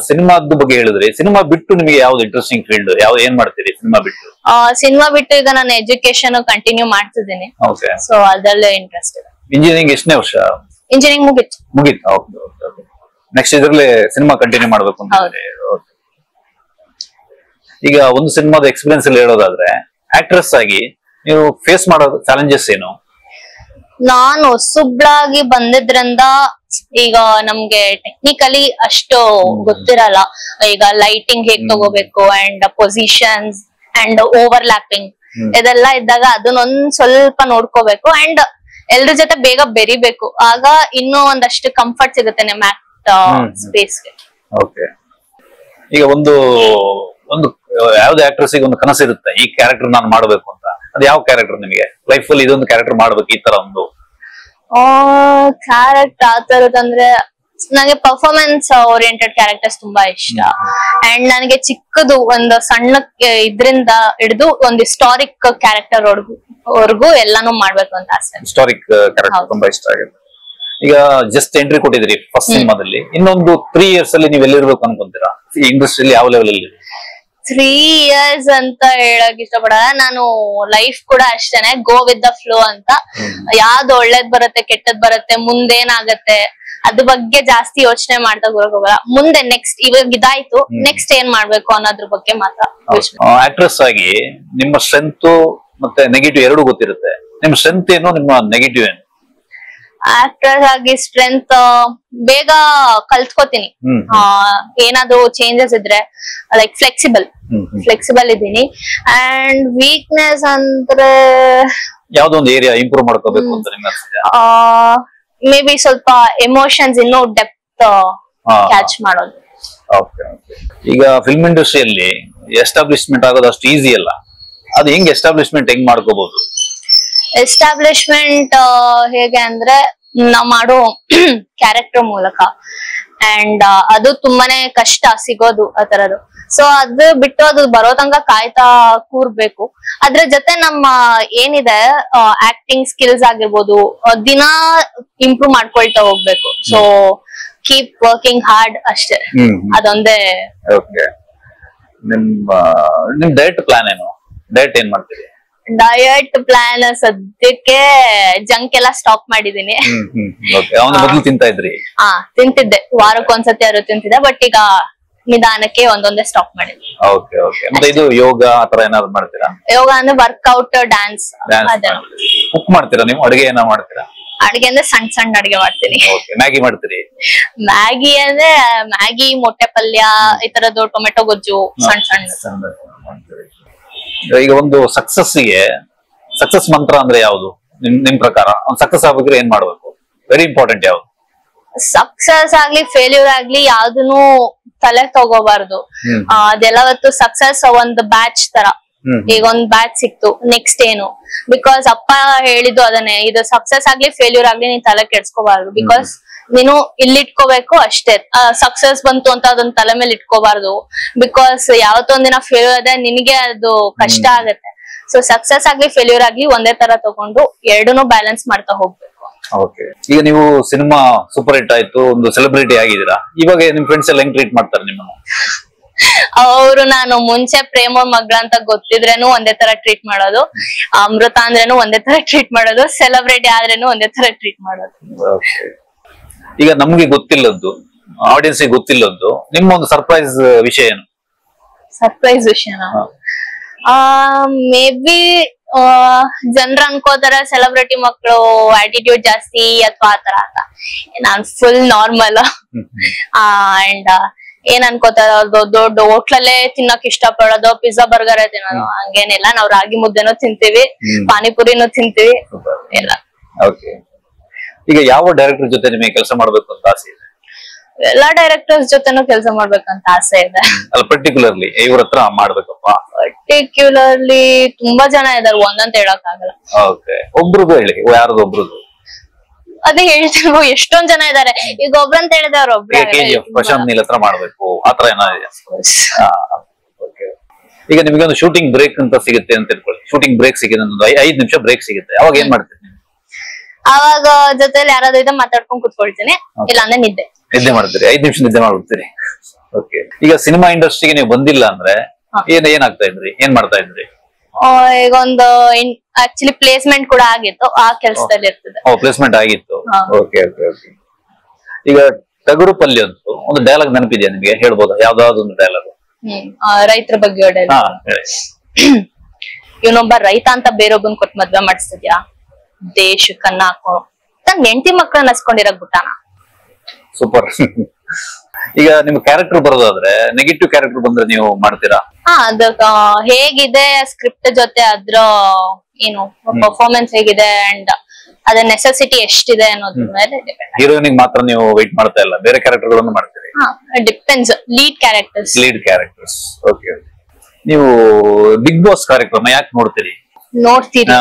ಸಿನಿಮಾದ ಬಗ್ಗೆ ಹೇಳಿದ್ರಿ, ಸಿನಿಮಾ ಬಿಟ್ಟು ನಿಮಗೆ ಯಾವ್ದು ಇಂಟ್ರೆಸ್ಟಿಂಗ್ ಫೀಲ್ಡ್, ಯಾವ್ದು ಏನ್ ಮಾಡ್ತೀರಿ ಸಿನಿಮಾ ಬಿಟ್ಟು? ಸಿನಿಮಾ ಬಿಟ್ಟು ಈಗ ನಾನು ಎಜುಕೇಶನ್ ಕಂಟಿನ್ಯೂ ಮಾಡ್ತಿದ್ದೀನಿ. ಸೊ ಅದರಲ್ಲೇ ಇಂಟ್ರೆಸ್ಟ್ ಇದೆ. ಇಂಜಿನಿಯರಿಂಗ್ ಎಷ್ಟನೇ ವರ್ಷ? ಇಂಜಿನಿಯರಿಂಗ್ ಮುಗೀತು. ನೆಕ್ಸ್ಟ್ ಇದ್ರಲ್ಲಿ ಸಿನಿಮಾ ಕಂಟಿನ್ಯೂ ಮಾಡ್ಬೇಕು ಅಂತ. ಈಗ ಒಂದು ಸಿನಿಮಾದ ಎಕ್ಸ್ಪೀರಿಯನ್ಸ್ ಅಲ್ಲಿ ಹೇಳೋದಾದ್ರೆ, ಆಕ್ಟ್ರೆಸ್ ಆಗಿ ನೀವು ಫೇಸ್ ಮಾಡೋ ಚಾಲೆಂಜಸ್ ಏನು? ನಾನು ಹೊಸಬ್ಳಾಗಿ ಬಂದಿದ್ರಿಂದ ಈಗ ನಮ್ಗೆ ಟೆಕ್ನಿಕಲಿ ಅಷ್ಟು ಗೊತ್ತಿರಲ್ಲ. ಈಗ ಲೈಟಿಂಗ್ ಹೇಗ್ ತಗೋಬೇಕು ಅಂಡ್ ಪೊಸಿಷನ್ಸ್ ಅಂಡ್ ಓವರ್ಲ್ಯಾಪಿಂಗ್ ಇದೆಲ್ಲ ಇದ್ದಾಗ ಅದನ್ನೊಂದ್ ಸ್ವಲ್ಪ ನೋಡ್ಕೋಬೇಕು ಅಂಡ್ ಎಲ್ರ ಜೊತೆ ಬೇಗ ಬೆರಿಬೇಕು. ಆಗ ಇನ್ನೂ ಒಂದಷ್ಟು ಕಂಫರ್ಟ್ ಸಿಗುತ್ತೆ ನಿಮ್ಮ ಆಕ್ಟ್ ಸ್ಪೇಸ್ಗೆ. ಓಕೆ. ಈಗ ಒಂದು ಯಾವ್ದು ಆಕ್ಟ್ರೆಸ್ ಒಂದು ಕನಸಿರುತ್ತೆ, ಈ ಕ್ಯಾರೆಕ್ಟರ್ ನಾನು ಮಾಡ್ಬೇಕು ಅಂತ. ಅದು ಯಾವ ಕ್ಯಾರೆಕ್ಟರ್ ನಿಮಗೆ ಲೈಫ್ ಅಲ್ಲಿ ಇದೊಂದು ಕ್ಯಾರೆಕ್ಟರ್ ಮಾಡ್ಬೇಕು ಈ ತರ ಒಂದು ಕ್ಯಾರೆಕ್ಟರ್ ಆತರದಂದ್ರೆ ನನಗೆ ಪರ್ಫಾರ್ಮೆನ್ಸ್ ಓರಿಯೆಂಟೆಡ್ ಕ್ಯಾರೆಕ್ಟರ್ಸ್ ತುಂಬಾ ಇಷ್ಟ. ಅಂಡ್ ನನಗೆ ಚಿಕ್ಕದು ಒಂದು ಸಣ್ಣ ಇದ್ರಿಂದ ಹಿಡಿದು ಒಂದು ಹಿಸ್ಟಾರಿಕ್ ಕ್ಯಾರೆಕ್ಟರ್ ವರ್ಗು ಎಲ್ಲಾನು ಮಾಡ್ಬೇಕು ಅಂತ ಆಸೆ. ಹಿಸ್ಟಾರಿಕ್ ಕ್ಯಾರೆಕ್ಟರ್ ತುಂಬಾ ಇಷ್ಟ ಆಗುತ್ತೆ. ಈಗ ಜಸ್ಟ್ ಎಂಟ್ರಿ ಕೊಟ್ಟಿದ್ರಿ ಫಸ್ಟ್ ಸಿನಿಮಾದಲ್ಲಿ, ಇನ್ನೊಂದು 3 years ಅಲ್ಲಿ ನೀವು ಎಲ್ಲಿರ್ಬೇಕು ಅನ್ಕೊಂತೀರಾ ಈ ಇಂಡಸ್ಟ್ರಿಯಲ್ಲಿ? ಯಾವ ಲೆವೆಲ್ ಅಲ್ಲಿ? 3 years ಅಂತ ಹೇಳಕ್ ಇಷ್ಟಪಡಲ್ಲ. ನಾನು ಲೈಫ್ ಕೂಡ ಅಷ್ಟೇನೆ, ಗೋ ವಿತ್ ದ ಫ್ಲೋ ಅಂತ. ಯಾವ್ದು ಒಳ್ಳೇದ್ ಬರುತ್ತೆ ಕೆಟ್ಟದ್ ಬರುತ್ತೆ ಮುಂದೇನಾಗತ್ತೆ ಅದ್ರ ಬಗ್ಗೆ ಜಾಸ್ತಿ ಯೋಚನೆ ಮಾಡ್ತಾ ಹೋಗಲ್ಲ. ಮುಂದೆ ನೆಕ್ಸ್ಟ್ ಇವಾಗ ಇದಾಯ್ತು, ನೆಕ್ಸ್ಟ್ ಏನ್ ಮಾಡ್ಬೇಕು ಅನ್ನೋದ್ರ ಬಗ್ಗೆ ಮಾತ್ರ. ಆಕ್ಟ್ರೆಸ್ ಆಗಿ ನಿಮ್ಮ ಸ್ಟ್ರೆಂತ್ ಮತ್ತೆ ನೆಗೆಟಿವ್ ಎರಡು ಗೊತ್ತಿರುತ್ತೆ. ನಿಮ್ ಸ್ಟ್ರೆಂತ್ ಏನು, ನಿಮ್ಮ ನೆಗೆಟಿವ್ ಏನು? ಆಕ್ಟ್ರೆಸ್ ಆಗಿ ಸ್ಟ್ರೆಂತ್ ಬೇಗ ಕಲ್ತ್ಕೋತೀನಿ. ಏನಾದ್ರು ಚೇಂಜಸ್ ಇದ್ರೆ ಲೈಕ್ ಫ್ಲೆಕ್ಸಿಬಲ್ ಇದ್ದೀನಿ. ಅಂಡ್ ವೀಕ್ನೆಸ್ ಅಂದ್ರೆ ಯಾವ್ದೋ ಒಂದು ಏರಿಯಾ ಇಂಪ್ರೂವ್ ಮಾಡ್ಕೋಬೇಕು ಅಂತ ನಿಮ್ಗೆ ಅನ್ಸಿದೆ? ಮೇ ಬಿ ಸ್ವಲ್ಪ ಎಮೋಷನ್ಸ್ ಇನ್ನೂ ಡೆಪ್ತ್ ಕ್ಯಾಚ್ ಮಾಡೋದು. ಈಗ ಫಿಲ್ಮ್ ಇಂಡಸ್ಟ್ರಿಯಲ್ಲಿ ಎಸ್ಟಾಬ್ಲಿಷ್ಮೆಂಟ್ ಆಗೋದು ಅಷ್ಟು ಈಸಿ ಅಲ್ಲ. ಅದು ಹೆಂಗ್ ಎಸ್ಟಾಬ್ಲಿಷ್ಮೆಂಟ್ ಹೆಂಗ್ ಮಾಡ್ಕೋಬಹುದು? ಎಸ್ಟಾಬ್ಲಿಷ್ಮೆಂಟ್ ಹೇಗೆ ಅಂದ್ರೆ ನಾವ್ ಮಾಡೋ ಕ್ಯಾರೆಕ್ಟರ್ ಮೂಲಕ. ಅಂಡ್ ಅದು ತುಂಬಾನೇ ಕಷ್ಟ ಸಿಗೋದು ಆ ತರದ್ದು. ಸೊ ಅದು ಬಿಟ್ಟು ಅದು ಬರೋ ತನಕ ಕಾಯ್ತಾ ಕೂರ್ಬೇಕು. ಅದ್ರ ಜೊತೆ ನಮ್ಮ ಏನಿದೆ ಆಕ್ಟಿಂಗ್ ಸ್ಕಿಲ್ಸ್ ಆಗಿರ್ಬೋದು ದಿನ ಇಂಪ್ರೂವ್ ಮಾಡ್ಕೊಳ್ತಾ ಹೋಗ್ಬೇಕು. ಸೊ ಕೀಪ್ ವರ್ಕಿಂಗ್ ಹಾರ್ಡ್ ಅಷ್ಟೇ, ಅದೊಂದೇ. ನಿಮ್ ಡಯಟ್ ಪ್ಲಾನ್ ಏನು? ಡಯಟ್ ಏನ್ ಮಾಡ್ತೀರಿ? ಡಯಟ್ ಪ್ಲಾನ್ ಸದ್ಯಕ್ಕೆ ಜಂಕ್ ಎಲ್ಲ ಸ್ಟಾಪ್ ಮಾಡಿದೀನಿ. ಮೊದಲು ತಿಂತಾ ಇದ್ರಿ? ತಿಂತಿದ್ದೆ, ವಾರಕ್ಕೊಂದ್ಸತಿ ಯಾರು ತಿಂತಿದ್ದೆ. ಬಟ್ ಈಗ ನಿಧಾನಕ್ಕೆ ಒಂದೊಂದೇ ಸ್ಟಾಪ್ ಮಾಡಿದ್ವಿ. ಮತ್ತೆ ಇದು ಯೋಗ ಆತರ ಏನಾದ್ರು ಮಾಡ್ತೀರಾ? ಯೋಗ ಅಂದ್ರೆ ವರ್ಕೌಟ್, ಡ್ಯಾನ್ಸ್. ಕುಕ್ ಮಾಡ್ತೀರಾ ನೀವು? ಅಡುಗೆ ಏನೋ ಮಾಡ್ತೀರಾ? ಅಡುಗೆ ಅಂದ್ರೆ ಸಣ್ಣ ಅಡುಗೆ ಮಾಡ್ತೀನಿ. ಮ್ಯಾಗಿ ಮಾಡ್ತೀರಿ? ಮ್ಯಾಗಿ ಅಂದ್ರೆ ಮ್ಯಾಗಿ, ಮೊಟ್ಟೆ ಪಲ್ಯ ಈ ತರದ್ದು, ಟೊಮೆಟೊ ಗೊಜ್ಜು ಸಣ್ಣ. ಈಗ ಒಂದು ಸಕ್ಸಸ್ ಮಂತ್ರ ಅಂದ್ರೆ ಯಾವ್ದು ನಿಮ್ ಪ್ರಕಾರ? ಒಂದು ಸಕ್ಸಸ್ ಆಗ್ಬೇಕಾದ್ರೆ ಏನ್ ಮಾಡ್ಬೇಕು? ವೆರಿ ಇಂಪಾರ್ಟೆಂಟ್ ಯಾವ್ದು? ಸಕ್ಸಸ್ ಆಗ್ಲಿ ಫೇಲ್ಯೂರ್ ಆಗ್ಲಿ ಯಾವ್ದನ್ನು ತಲೆ ತಗೋಬಾರ್ದು. ಅದೆಲ್ಲವತ್ತು ಸಕ್ಸಸ್ ಒಂದು ಬ್ಯಾಚ್ ತರ. ಈಗ ಒಂದ್ ಬ್ಯಾಚ್ ಸಿಕ್ತು, ನೆಕ್ಸ್ಟ್ ಏನು? ಬಿಕಾಸ್ ಅಪ್ಪ ಹೇಳಿದ್ದು ಅದನ್ನೇ, ಇದು ಸಕ್ಸಸ್ ಆಗ್ಲಿ ಫೇಲ್ಯೂರ್ ಆಗ್ಲಿ ನೀನ್ ತಲೆ ಕೆಡ್ಸ್ಕೋಬಾರ್ದು. ಬಿಕಾಸ್ ನೀನು ಇಲ್ಲಿಟ್ಕೋಬೇಕು ಅಷ್ಟೇ. ಸಕ್ಸಸ್ ಬಂತು ಅಂತ ಅದನ್ನ ತಲೆ ಮೇಲೆ ಇಟ್ಕೋಬಾರ್ದು. ಬಿಕಾಸ್ ಯಾವತ್ತೊಂದಿನ ಫೇಲ್ಯೂರ್ ಆದ್ರೆ ನಿನಗೆ ಅದು ಕಷ್ಟ ಆಗತ್ತೆ. ಸೊ ಸಕ್ಸಸ್ ಆಗ್ಲಿ ಫೇಲ್ಯೂರ್ ಆಗ್ಲಿ ಒಂದೇ ತರ ತಗೊಂಡು ಎರಡನ್ನೂ ಬ್ಯಾಲೆನ್ಸ್ ಮಾಡ್ತಾ ಹೋಗ್ಬೇಕು. ಈಗ ನೀವು ಸಿನಿಮಾ ಸೂಪರ್ ಹಿಟ್ ಆಯ್ತು, ಒಂದು ಸೆಲೆಬ್ರಿಟಿ ಆಗಿದ್ದೀರಾ. ಇವಾಗ ನಿಮ್ ಫ್ರೆಂಡ್ಸ್ ಎಲ್ಲ ಹೆಂಗ್ ಟ್ರೀಟ್ ಮಾಡ್ತಾರೆ ನಿಮ್ಮನ್ನ? ಅವರು ನಾನು ಮುಂಚೆ ಪ್ರೇಮ ಮಗಳ ಅಂತ ಗೊತ್ತಿದ್ರೇನು ಒಂದೇ ತರ ಟ್ರೀಟ್ ಮಾಡೋದು, ಅಮೃತ ಅಂದ್ರೇನು ಒಂದೇ ತರ ಟ್ರೀಟ್ ಮಾಡೋದು, ಸೆಲೆಬ್ರಿಟಿ ಆದ್ರೇನು ಒಂದೇ ತರ ಟ್ರೀಟ್ ಮಾಡೋದು. ಈಗ ನಮ್ಗೆ ಗೊತ್ತಿಲ್ಲದ್ದು, ಆಡಿಯನ್ಸ್ ಗೊತ್ತಿಲ್ಲದ್ದು ನಿಮ್ಮ ಒಂದು ಸರ್ಪ್ರೈಸ್ ವಿಷಯ ಏನು? ಸರ್ಪ್ರೈಸ್ ವಿಷಯನಾ? ಮೇ ಬಿ ಜನರು ಅನ್ಕೋತಾರೆ ಸೆಲೆಬ್ರಿಟಿ ಮಕ್ಕಳು ಆಟಿಟ್ಯೂಡ್ ಜಾಸ್ತಿ ಅಥವಾ ಆತರ ಅಂತ. ನಾನ್ ಫುಲ್ ನಾರ್ಮಲ್. ಅಂಡ್ ಏನ್ ಅನ್ಕೋತಾರ, ದೊಡ್ಡ ಹೋಟ್ಲಲ್ಲೇ ತಿನ್ನಕ್ ಇಷ್ಟ ಪಡೋದು, ಪಿಜ್ಜಾ ಬರ್ಗರ್ ತಿನ್ನೋದು, ಹಂಗೇನಿಲ್ಲ. ನಾವ್ ರಾಗಿ ಮುದ್ದೆನೂ ತಿಂತೀವಿ, ಪಾನಿಪುರಿನೂ ತಿಂತೀವಿ ಎಲ್ಲ. ಈಗ ಯಾವ ಡೈರೆಕ್ಟರ್ ಜೊತೆ ನಿಮಗೆ ಕೆಲಸ ಮಾಡ್ಬೇಕು ಅಂತ ಆಸೆ ಇದೆ? ಎಲ್ಲಾ ಡೈರೆಕ್ಟರ್ಸ್ ಜೊತೆನೂ ಕೆಲಸ ಮಾಡ್ಬೇಕಂತ ಆಸೆ ಇದೆ. ಪರ್ಟಿಕ್ಯುಲರ್ಲಿ ಇವ್ರ ಹತ್ರ ಮಾಡ್ಬೇಕಪ್ಪ? ಪರ್ಟಿಕ್ಯುಲರ್ಲಿ ತುಂಬಾ ಜನ ಇದಾರೆ, ಒಂದಂತ ಹೇಳಕ್ ಆಗಲ್ಲ. ಒಬ್ರದ್ದು ಹೇಳಿ, ಯಾರದು ಒಬ್ರದ್ದು? ಅದೇ ಹೇಳ್ತೀವಿ, ಎಷ್ಟೊಂದ್ ಜನ ಇದಾರೆ. ಈಗ ಒಬ್ರಂತ ಹೇಳಿದ್ರೆ ಅವ್ರ ಒಬ್ರು. ಪ್ರಶಾಂತ್ ನೀಲ್ ಹತ್ರ ಮಾಡ್ಬೇಕು ಆತರ ಏನಾಗಿದೆ? ಈಗ ನಿಮಗೆ ಒಂದು ಶೂಟಿಂಗ್ ಬ್ರೇಕ್ ಅಂತ ಸಿಗುತ್ತೆ ಅಂತ ತಿಳ್ಕೊಳ್ಳಿ. ಶೂಟಿಂಗ್ ಬ್ರೇಕ್ ಸಿಗುತ್ತೆ, ಒಂದು 5 ನಿಮಿಷ ಬ್ರೇಕ್ ಸಿಗುತ್ತೆ. ಅವಾಗ ಏನ್ ಮಾಡ್ತೀನಿ? ಅವಾಗ ಜೊತೆಲಿ ಯಾರಾದ್ರೂ ಇದ್ರೆ ಮಾತಾಡ್ಕೊಂಡ್ ಕುತ್ಕೊಳ್ತೀನಿ, ಇಲ್ಲ ಅಂದ್ರೆ ನಿದ್ದೆ ಮಾಡ್ತೀರಿ. 5 ನಿಮಿಷ ನಿದ್ದೆ ಮಾಡ್ಬಿಡ್ತೀರಿ. ಈಗ ಸಿನಿಮಾ ಇಂಡಸ್ಟ್ರಿಗೆ ನೀವು ಬಂದಿಲ್ಲ ಅಂದ್ರೆ ಏನಾಗ್ತಾ ಇದ್ರಿ, ಏನ್ ಮಾಡ್ತಾ ಇದ್ರಿ? ಈಗ ಒಂದು ಆಕ್ಚುಲಿ ಪ್ಲೇಸ್ಮೆಂಟ್ ಕೂಡ ಆಗಿತ್ತು, ಆ ಕೆಲಸದಲ್ಲಿ ಇರ್ತದೆ. ಪ್ಲೇಸ್ಮೆಂಟ್ ಆಗಿತ್ತು. ಈಗ ಟಗರು ಪಲ್ಯ ಅಂತೂ ಒಂದು ಡೈಲಾಗ್ ನೆನಪಿದೆಯಾ ನಿಮಗೆ? ಹೇಳ್ಬೋದಾ ಯಾವ್ದಾದ್ರು ಒಂದು ಡೈಲಾಗ್? ರೈತರ ಬಗ್ಗೆ ಡೈಲಾಗ್. ಇವನೊಬ್ಬ ರೈತ ಅಂತ ಬೇರೊಬ್ಬನ್ ಕೊಟ್ಟು ಮದ್ವೆ ಮಾಡಿಸ್ತಿದ್ಯಾ? ದೇಶಕ್ಕನ್ನ ಹಾಕೋ ತನ್ನ ಹೆಂಡತಿ ಮಕ್ಕಳನ್ನ ಹಸ್ಕೊಂಡಿರಕ್ ಬಿಟ್ಟಾನ. ಸೂಪರ್. ಈಗ ನಿಮ್ ಕ್ಯಾರೆಕ್ಟರ್ ಬರೋದಾದ್ರೆ ನೆಗೆಟಿವ್ ಕ್ಯಾರೆಕ್ಟರ್ ಬಂದ್ರೆ ನೀವು ಮಾಡ್ತೀರಾ? ಅದ ಹೇಗಿದೆ ಸ್ಕ್ರಿಪ್ಟ್ ಜೊತೆ ಅದ್ರ ಏನು ಪರ್ಫಾರ್ಮೆನ್ಸ್ ಹೇಗಿದೆ ಅಂಡ್ ಅದ ನೆಸೆಸಿಟಿ ಎಷ್ಟಿದೆ ಅನ್ನೋದ್ರ ಮೇಲೆ ಡಿಪೆಂಡ್. ಹೀರೋಯಿನ್ ಮಾತ್ರ ನೀವು ವೆಯ್ಟ್ ಮಾಡ್ತಾ ಇಲ್ಲ, ಬೇರೆ ಕ್ಯಾರೆಕ್ಟರ್ ಗಳನ್ನು ಮಾಡ್ತೀರಿ? ಡಿಪೆಂಡ್ಸ್. Lead characters. ಓಕೆ. ನೀವು ಬಿಗ್ ಬಾಸ್ ಕಾರ್ಯಕ್ರಮ ಯಾಕೆ ನೋಡ್ತೀರಿ? ನೋಡ್ತೀರಿ?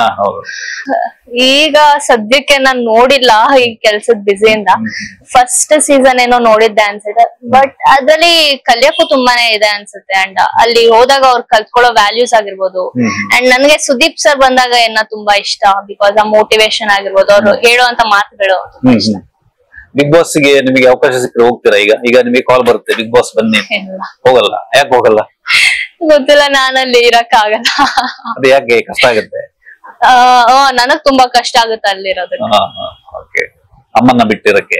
ಈಗ ಸದ್ಯಕ್ಕೆ ನಾನ್ ನೋಡಿಲ್ಲ, ಈ ಕೆಲ್ಸದ ಬಿಸಿಯಿಂದ. ಫಸ್ಟ್ ಸೀಸನ್ ಏನೋ ನೋಡಿದ್ದೆ ಅನ್ಸುತ್ತೆ, ಬಟ್ ಅದ್ರಲ್ಲಿ ಕಲಿಯಕ್ಕೂ ತುಂಬಾನೇ ಇದೆ ಅನ್ಸುತ್ತೆ. ಅಂಡ್ ಅಲ್ಲಿ ಹೋದಾಗ ಅವ್ರು ಕಲ್ತ್ಕೊಳ್ಳೋ ವ್ಯಾಲ್ಯೂಸ್ ಆಗಿರ್ಬೋದು. ಅಂಡ್ ನನ್ಗೆ ಸುದೀಪ್ ಸರ್ ಬಂದಾಗ ಏನ ತುಂಬಾ ಇಷ್ಟ, ಬಿಕಾಸ್ ಆ ಮೋಟಿವೇಶನ್ ಆಗಿರ್ಬೋದು, ಅವ್ರು ಹೇಳುವಂತ ಮಾತುಗಳು. ಬಿಗ್ ಬಾಸ್ ಗೆ ನಿಮಗೆ ಅವಕಾಶ ಸಿಕ್ಕರೆ ಹೋಗ್ತೀರಾ? ಈಗ ನಿಮಗೆ ಕಾಲ್ ಬರುತ್ತೆ ಬಿಗ್ ಬಾಸ್ ಬನ್ನಿ, ಹೋಗಲ್ಲ? ಯಾಕೆ ಹೋಗಲ್ಲ? ಗೊತ್ತಿಲ್ಲ, ನಾನಲ್ಲಿ ಇರಕ್ ಆಗಲ್ಲ. ಅದು ಯಾಕೆ? ಕಷ್ಟ ಆಗುತ್ತೆ? ನನಗ್ ತುಂಬಾ ಕಷ್ಟ ಆಗುತ್ತೆ ಅಲ್ಲಿರೋದಕ್ಕೆ. ಅಮ್ಮನ್ನ ಬಿಟ್ಟಿರಕ್ಕೆ.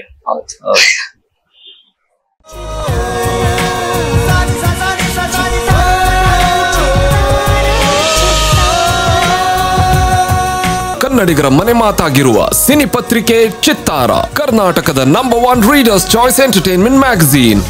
ಕನ್ನಡಿಗರ ಮನೆ ಮಾತಾಗಿರುವ ಸಿನಿ ಪತ್ರಿಕೆ ಚಿತ್ತಾರ, ಕರ್ನಾಟಕದ number 1 readers choice entertainment magazine.